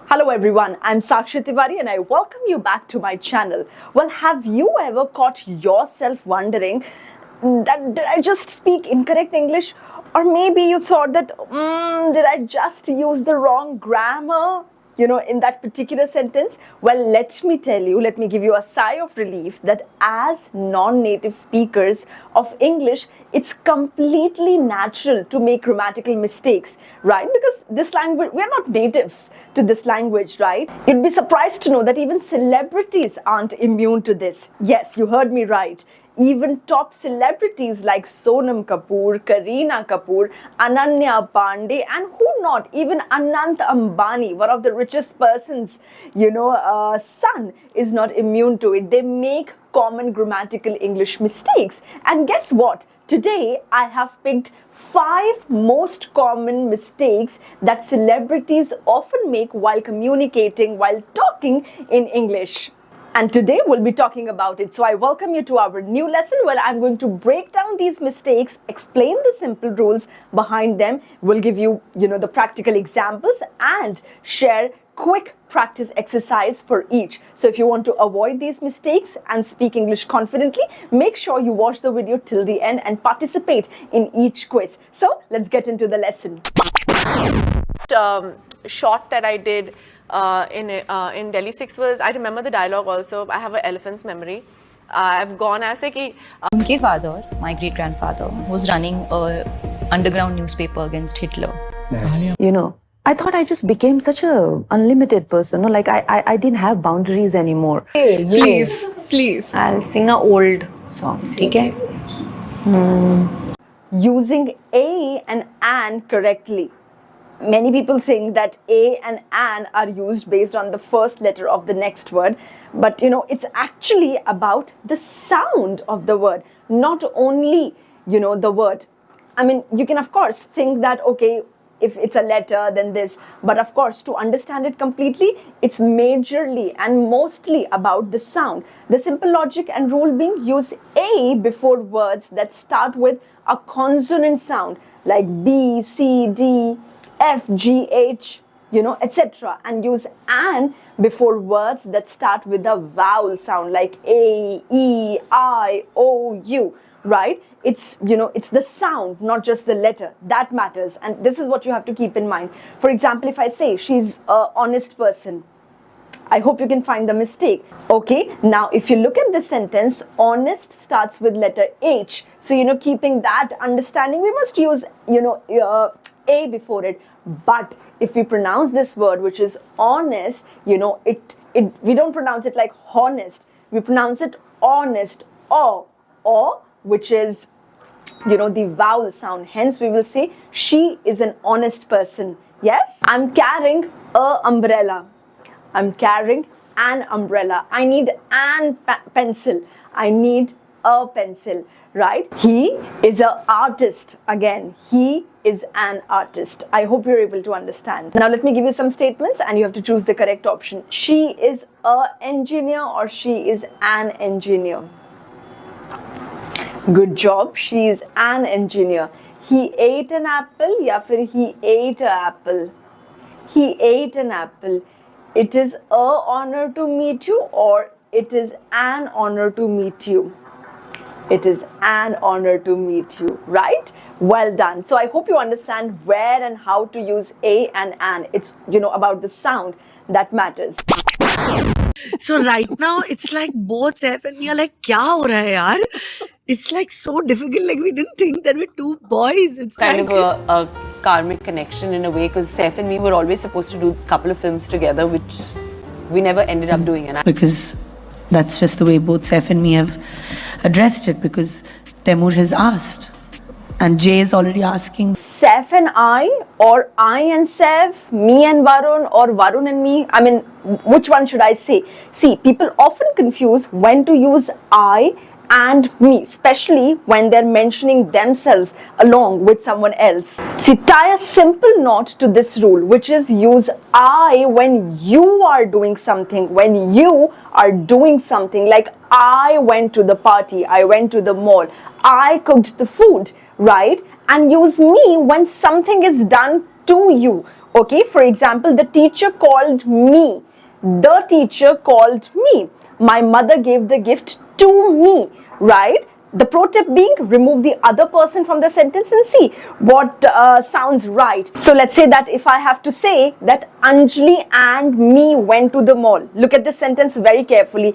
Hello everyone, I'm Sakshi Tiwari and I welcome you back to my channel. Well, have you ever caught yourself wondering that did I just speak incorrect English? Or maybe you thought that, did I just use the wrong grammar? In that particular sentence? Well, let me give you a sigh of relief that as non-native speakers of English, it's completely natural to make grammatical mistakes, right? Because this language, we're not natives to this language, right? You'd be surprised to know that even celebrities aren't immune to this. Yes, you heard me right. Even top celebrities like Sonam Kapoor, Kareena Kapoor, Ananya Pandey, and who not, even Anant Ambani, one of the richest persons, son, is not immune to it. They make common grammatical English mistakes. And guess what? Today, I have picked 5 most common mistakes that celebrities often make while communicating, while talking in English. And today we'll be talking about it. So I welcome you to our new lesson where I'm going to break down these mistakes, explain the simple rules behind them. We'll give you, the practical examples and share quick practice exercise for each. So if you want to avoid these mistakes and speak English confidently, make sure you watch the video till the end and participate in each quiz. So let's get into the lesson. Shot that I did in Delhi 6 was, I remember the dialogue also. I have an elephant's memory. I've gone ऐसे कि उनके father, my great grandfather, was running a underground newspaper against Hitler. I thought I just became such a unlimited person. Like I didn't have boundaries anymore. Please. I'll sing a old song. Okay? Using a and an correctly. Many people think that a and an are used based on the first letter of the next word, but it's actually about the sound of the word, not only the word. I mean, you can of course think that, okay, if it's a letter then this, but of course to understand it completely, it's majorly and mostly about the sound. The simple logic and rule being, use a before words that start with a consonant sound like B, C, D, F, G, H, etc. And use an before words that start with a vowel sound like A, E, I, O, U, right? It's the sound, not just the letter, that matters. And this is what you have to keep in mind. For example, if I say she's an honest person, I hope you can find the mistake. Okay, now if you look at this sentence, honest starts with letter H. So, keeping that understanding, we must use, a before it. But if we pronounce this word, which is honest, we don't pronounce it like honest. We pronounce it honest, or, which is, the vowel sound. Hence, we will say she is an honest person. Yes, I'm carrying a umbrella. I'm carrying an umbrella. I need an pencil. I need a pencil. Right? He is an artist. Again, he is an artist. I hope you're able to understand. Now let me give you some statements and you have to choose the correct option. She is an engineer or she is an engineer. Good job. She is an engineer. He ate an apple या फिर he ate an apple. He ate an apple. It is an honor to meet you or it is an honor to meet you. It is an honor to meet you, right? Well done. So I hope you understand where and how to use a and an. It's, about the sound that matters. So right now, it's like both Saif and me are like, kya ho raha hai yaar? It's like so difficult. Like we didn't think that we're two boys. It's kind like of a karmic connection in a way, because Saif and me were always supposed to do a couple of films together, which we never ended up doing. And Because that's just the way both Saif and me have addressed it, because Temur has asked and Jay is already asking. Saif and I, or I and Saif, me and Varun, or Varun and me. I mean, which one should I say? See, people often confuse when to use I and me, especially when they're mentioning themselves along with someone else. See, tie a simple knot to this rule, which is use I when you are doing something, when you are doing something. Like I went to the party, I went to the mall, I cooked the food, right? And use me when something is done to you. Okay, for example, the teacher called me. The teacher called me. My mother gave the gift to me, right? The pro tip being, remove the other person from the sentence and see what sounds right. So let's say that if I have to say that Anjali and me went to the mall. Look at this sentence very carefully.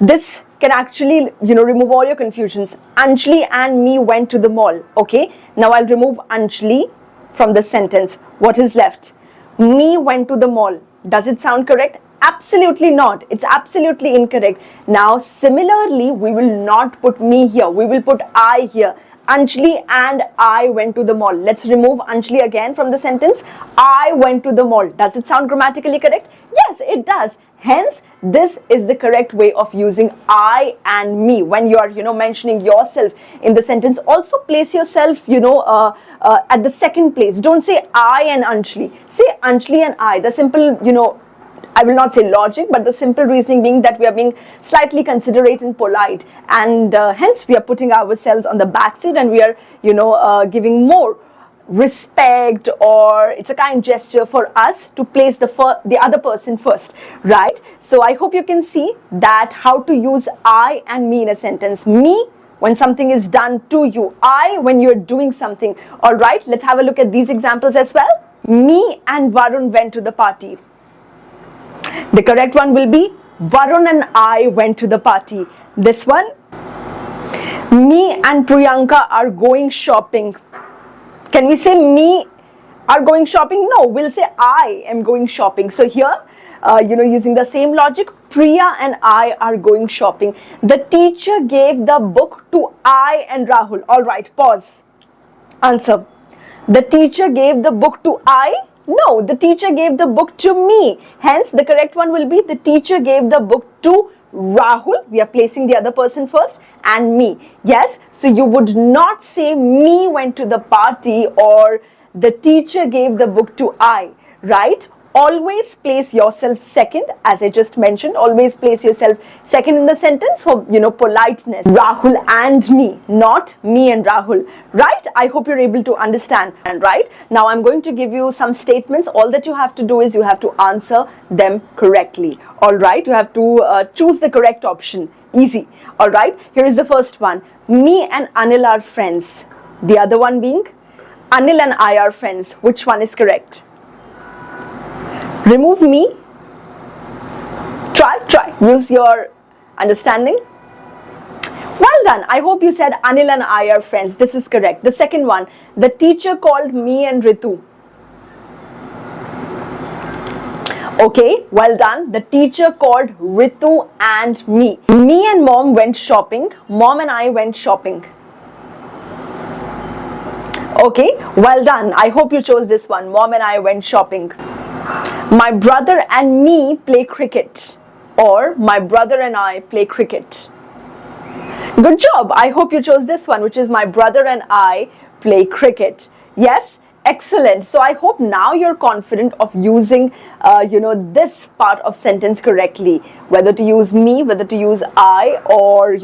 This can actually, remove all your confusions. Anjali and me went to the mall. Okay, now I'll remove Anjali from the sentence. What is left? Me went to the mall. Does it sound correct? Absolutely not. It's absolutely incorrect. Now, similarly, we will not put me here. We will put I here. Anjali and I went to the mall. Let's remove Anjali again from the sentence. I went to the mall. Does it sound grammatically correct? Yes, it does. Hence, this is the correct way of using I and me. When you are, mentioning yourself in the sentence, also place yourself, at the second place. Don't say I and Anjali. Say Anjali and I. The simple, I will not say logic, but the simple reasoning being that we are being slightly considerate and polite, and hence we are putting ourselves on the back seat, and we are, giving more respect, or it's a kind gesture for us to place the other person first, right? So I hope you can see that how to use I and me in a sentence. Me when something is done to you, I when you're doing something. All right, let's have a look at these examples as well. Me and Varun went to the party. The correct one will be Varun and I went to the party. This one, me and Priyanka are going shopping. Can we say me are going shopping? No, we'll say I am going shopping. So here, using the same logic, Priya and I are going shopping. The teacher gave the book to I and Rahul. All right, pause. Answer. The teacher gave the book to I? No, the teacher gave the book to me. Hence, the correct one will be the teacher gave the book to Rahul. We are placing the other person first, and me. Yes, so you would not say me went to the party or the teacher gave the book to I, right? Always place yourself second, as I just mentioned. Always place yourself second in the sentence for, politeness. Rahul and me, not me and Rahul, right? I hope you're able to understand, right? Now I'm going to give you some statements. All that you have to do is you have to answer them correctly. All right, you have to choose the correct option. Easy. All right, here is the first one. Me and Anil are friends. The other one being Anil and I are friends. Which one is correct? Remove me. Try. Use your understanding. Well done. I hope you said Anil and I are friends. This is correct. The second one, the teacher called me and Ritu. Okay, well done. The teacher called Ritu and me. Me and mom went shopping. Mom and I went shopping. Okay, well done. I hope you chose this one. Mom and I went shopping. My brother and me play cricket, or my brother and I play cricket. Good job. I hope you chose this one, which is my brother and I play cricket. Yes, excellent. So I hope now you're confident of using, this part of sentence correctly. Whether to use me, whether to use I, or,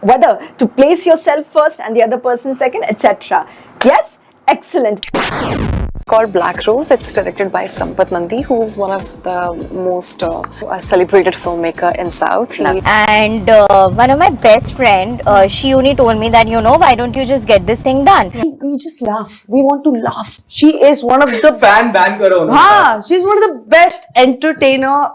whether to place yourself first and the other person second, etc. Yes, excellent. Called Black Rose. It's directed by Sampath Nandi, who is one of the most celebrated filmmaker in South. And one of my best friend, she only told me that, why don't you just get this thing done? We just laugh. We want to laugh. She is one of the fan ban karo na. हाँ, she's one of the best entertainer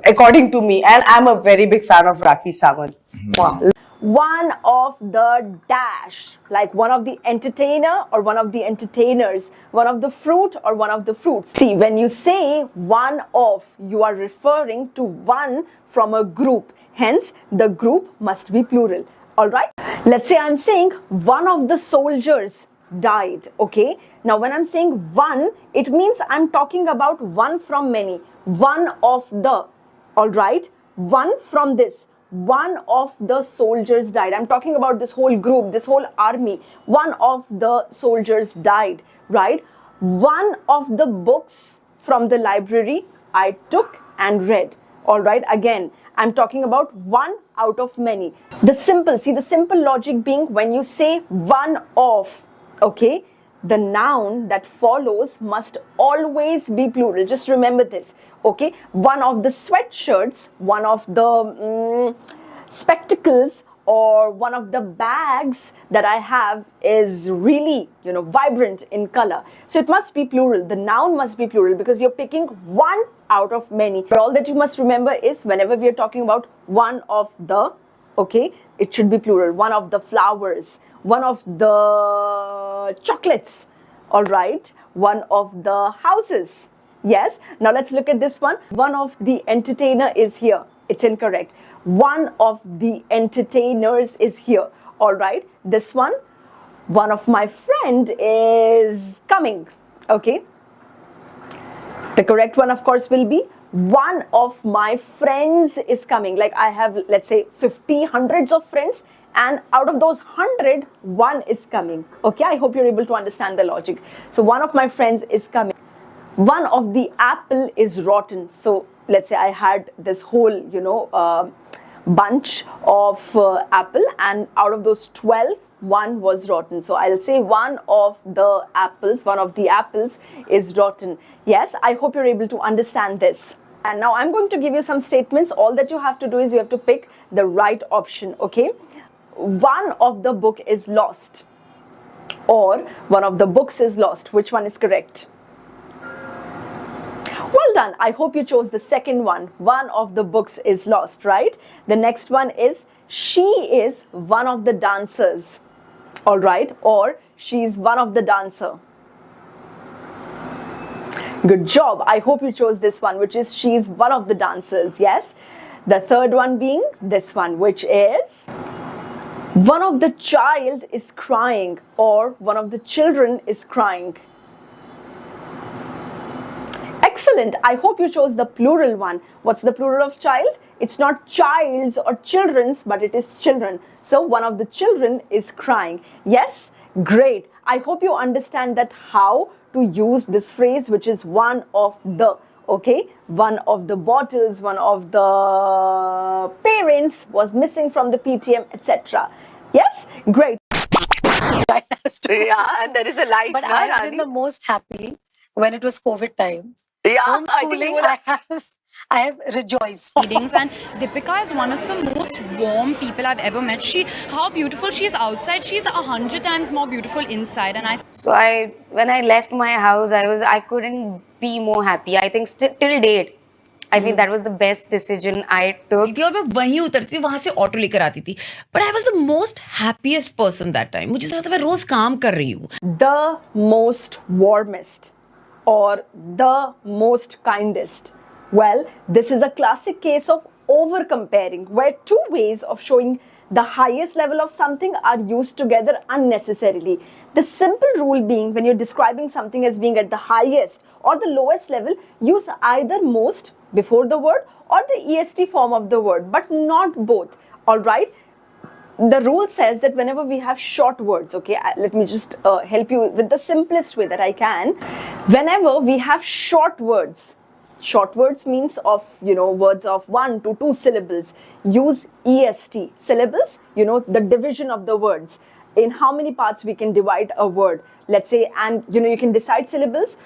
according to me, and I'm a very big fan of Rakhi Sawant. Wow. One of the dash, like one of the entertainer or one of the entertainers, one of the fruit or one of the fruits. See, when you say one of, you are referring to one from a group. Hence, the group must be plural. All right. Let's say I'm saying one of the soldiers died. Okay. Now, when I'm saying one, it means I'm talking about one from many. One of the. All right. One from this. One of the soldiers died. I'm talking about this whole group, this whole army. One of the soldiers died, right? One of the books from the library I took and read. All right, again, I'm talking about one out of many. The simple logic being when you say one of, okay, the noun that follows must always be plural. Just remember this, okay? One of the sweatshirts, one of the spectacles, or one of the bags that I have is really, vibrant in color. So it must be plural. The noun must be plural because you're picking one out of many. But all that you must remember is whenever we are talking about one of the, okay, it should be plural. One of the flowers, one of the chocolates, all right, one of the houses. Yes. Now let's look at this one. One of the entertainer is here. It's incorrect. One of the entertainers is here. All right. This one of my friend is coming. Okay. The correct one, of course, will be one of my friends is coming. Like I have, let's say, 50, hundreds of friends, and out of those 100, one is coming. Okay. I hope you're able to understand the logic. So one of my friends is coming. One of the apple is rotten. So let's say I had this whole, bunch of apple, and out of those 12, one was rotten. So I'll say one of the apples is rotten. Yes, I hope you're able to understand this. And now I'm going to give you some statements. All that you have to do is you have to pick the right option, okay? One of the book is lost, or one of the books is lost. Which one is correct? Well done. I hope you chose the second one. One of the books is lost, right? The next one is she is one of the dancers. All right. Or she is one of the dancer. Good job. I hope you chose this one, which is she is one of the dancers. Yes. The third one being this one, which is one of the child is crying, or one of the children is crying. Excellent. I hope you chose the plural one. What's the plural of child? It's not childs or children's, but it is children. So one of the children is crying. Yes? Great. I hope you understand that how to use this phrase, which is one of the, okay? One of the bottles, one of the parents was missing from the PTM, etc. Yes? Great. Yeah, and there is a light. But I've been the most happy when it was COVID time. Yeah, Homeschooling, I have rejoiced. Readings, and Deepika is one of the most warm people I've ever met. How beautiful she is outside, she's 100 times more beautiful inside. And So when I left my house, I couldn't be more happy. I think till date, I feel that was the best decision I took. और मैं वहीं उतरती थी, वहां से auto लेकर आती थी. But I was the most happiest person that time. मुझे लगता मैं रोज काम कर रही हूँ. The most warmest, or the most kindest. Well, this is a classic case of over comparing, where two ways of showing the highest level of something are used together unnecessarily. The simple rule being, when you're describing something as being at the highest or the lowest level, use either most before the word or the est form of the word, but not both. All right. The rule says that whenever we have short words, okay, let me just help you with the simplest way that I can. Whenever we have short words means of, words of 1 to 2 syllables, use est. Syllables, the division of the words. In how many parts we can divide a word, let's say, and you can decide syllables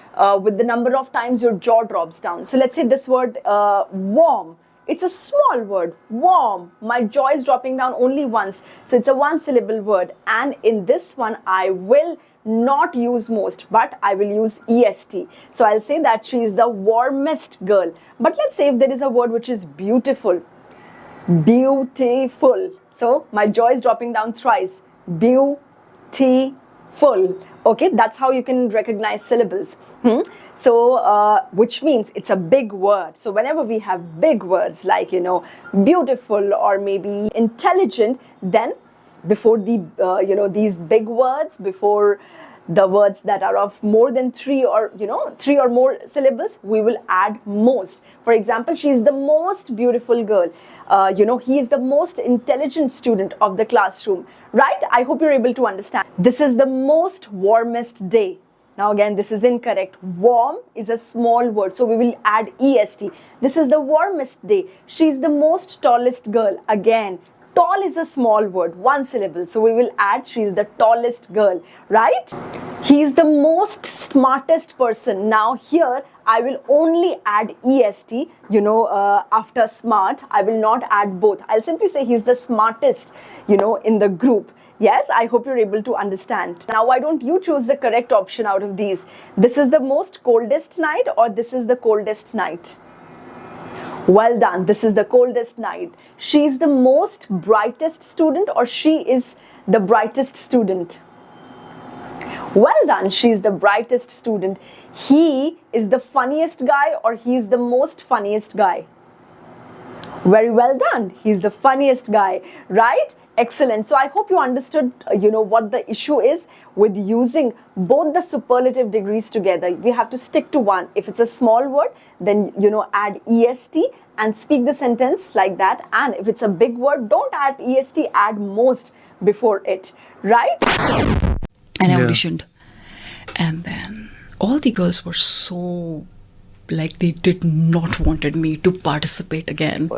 with the number of times your jaw drops down. So let's say this word warm. It's a small word, warm. My jaw is dropping down only once. So it's a one syllable word. And in this one, I will not use most, but I will use est. So I'll say that she is the warmest girl. But let's say if there is a word which is beautiful. Beautiful. So my jaw is dropping down thrice. Beautiful. Okay, that's how you can recognize syllables. So, which means it's a big word. So whenever we have big words like, beautiful or maybe intelligent, then before these big words, before the words that are of more than 3 or more syllables, we will add most. For example, she is the most beautiful girl. He is the most intelligent student of the classroom, right? I hope you're able to understand. This is the most warmest day. Now again, this is incorrect. Warm is a small word, so we will add est. This is the warmest day. She is the most tallest girl. Again, Tall is a small word, one syllable. So we will add she's the tallest girl, right? He's the most smartest person. Now here I will only add est, after smart. I will not add both. I'll simply say he's the smartest, in the group. Yes, I hope you're able to understand. Now, why don't you choose the correct option out of these? This is the most coldest night, or this is the coldest night? Well done. This is the coldest night. She is the most brightest student, or she is the brightest student? Well done. She is the brightest student. He is the funniest guy, or he is the most funniest guy? Very well done. He's the funniest guy, right? Excellent. So I hope you understood, what the issue is with using both the superlative degrees together. We have to stick to one. If it's a small word, then, add est and speak the sentence like that. And if it's a big word, don't add est, add most before it, right? And I auditioned. And then all the girls were so, they did not wanted me to participate again.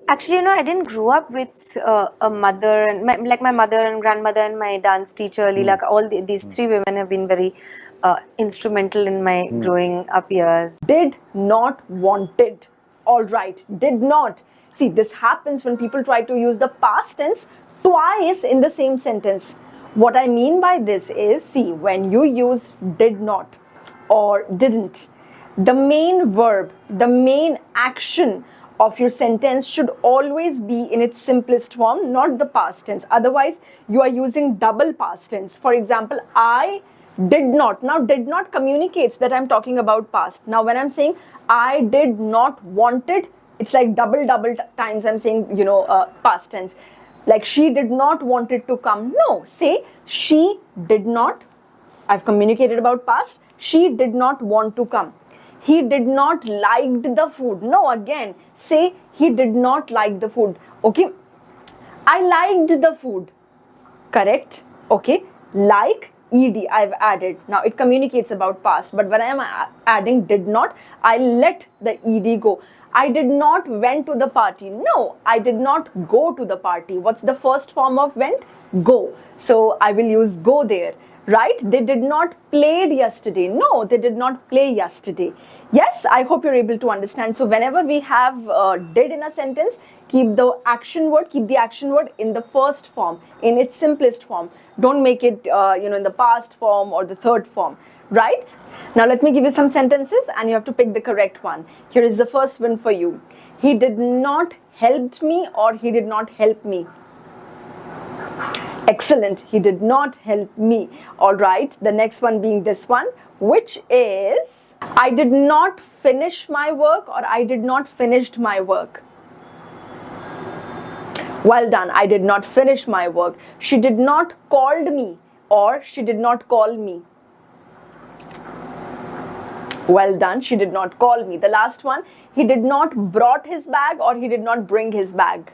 Actually, I didn't grow up with a mother, and my mother and grandmother and my dance teacher, Leela. All these three women have been very instrumental in my growing up years. Did not wanted. All right, did not. See, this happens when people try to use the past tense twice in the same sentence. What I mean by this is, see, when you use did not or didn't, the main verb, the main action of your sentence should always be in its simplest form, not the past tense. Otherwise, you are using double past tense. For example, I did not. Now, did not communicates that I'm talking about past. Now, when I'm saying I did not wanted, it's like double times I'm saying, past tense. Like she did not wanted to come. No, say she did not. I've communicated about past. She did not want to come. He did not like the food. No, again, say he did not like the food. Okay, I liked the food. Correct? Okay, like ed I've added. Now it communicates about past, but when I am adding did not, I let the ed go. I did not went to the party. No, I did not go to the party. What's the first form of went? Go. So I will use go there. Right? They did not played yesterday. No, they did not play yesterday. Yes, I hope you're able to understand. So whenever we have did in a sentence, keep the action word in the first form, in its simplest form. Don't make it, in the past form or the third form. Right? Now let me give you some sentences and you have to pick the correct one. Here is the first one for you. He did not help me, or he did not help me. Excellent. He did not help me. All right. The next one being this one, which is I did not finish my work, or I did not finished my work. Well done. I did not finish my work. She did not called me, or she did not call me. Well done. She did not call me. The last one, he did not brought his bag, or he did not bring his bag.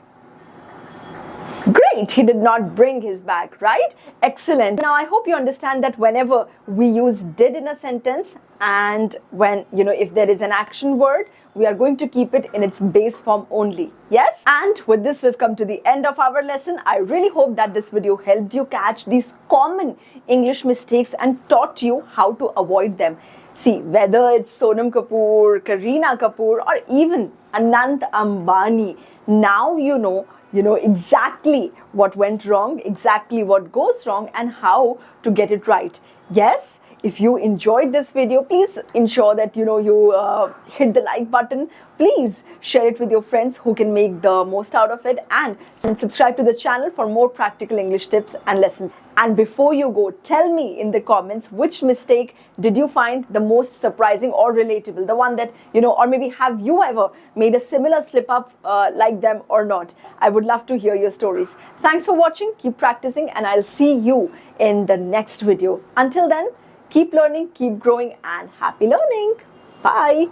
Great, he did not bring his bag, right? Excellent. Now, I hope you understand that whenever we use did in a sentence, and when, if there is an action word, we are going to keep it in its base form only. Yes? And with this, we've come to the end of our lesson. I really hope that this video helped you catch these common English mistakes and taught you how to avoid them. See, whether it's Sonam Kapoor, Kareena Kapoor, or even Anant Ambani, now you know exactly what went wrong, exactly what goes wrong, and how to get it right. Yes, if you enjoyed this video, please ensure that you hit the like button. Please share it with your friends who can make the most out of it, and subscribe to the channel for more practical English tips and lessons. And before you go, tell me in the comments which mistake did you find the most surprising or relatable, the one that, or maybe have you ever made a similar slip up like them or not. I would love to hear your stories. Thanks for watching, keep practicing, and I'll see you in the next video. Until then, keep learning, keep growing, and happy learning. Bye.